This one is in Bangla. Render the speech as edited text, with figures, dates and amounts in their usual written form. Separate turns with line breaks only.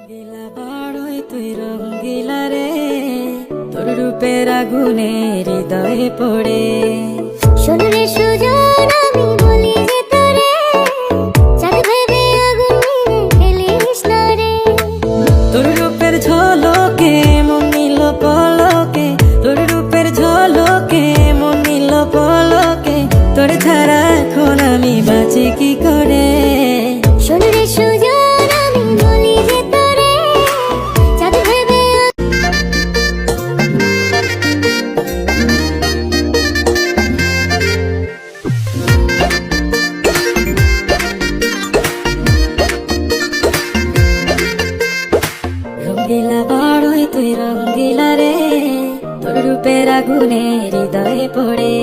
রঙ্গিলা বাড়ই তুই রঙ্গিলা রে, তোর রূপের আগুনে হৃদয়ে পড়ে।
শোন রে সুজন আমি বলি যে তোরে, চাঁদ ভেবে আগুন নিয়ে ফেলিস না রে।
তোর রূপের ঝলকে মন নিল পলকে, তোর রূপের ঝলকে মন নিল পলকে, তোর ছাড়া এখন আমি বাঁচি কি করে।
শোন রে সুজন আমি বলি যে তোরে, চাঁদ ভেবে
রঙ্গিলা বাড়ই তুই রঙ্গিলা রে, তোর রূপের আগুনে হৃদয়ে পড়ে।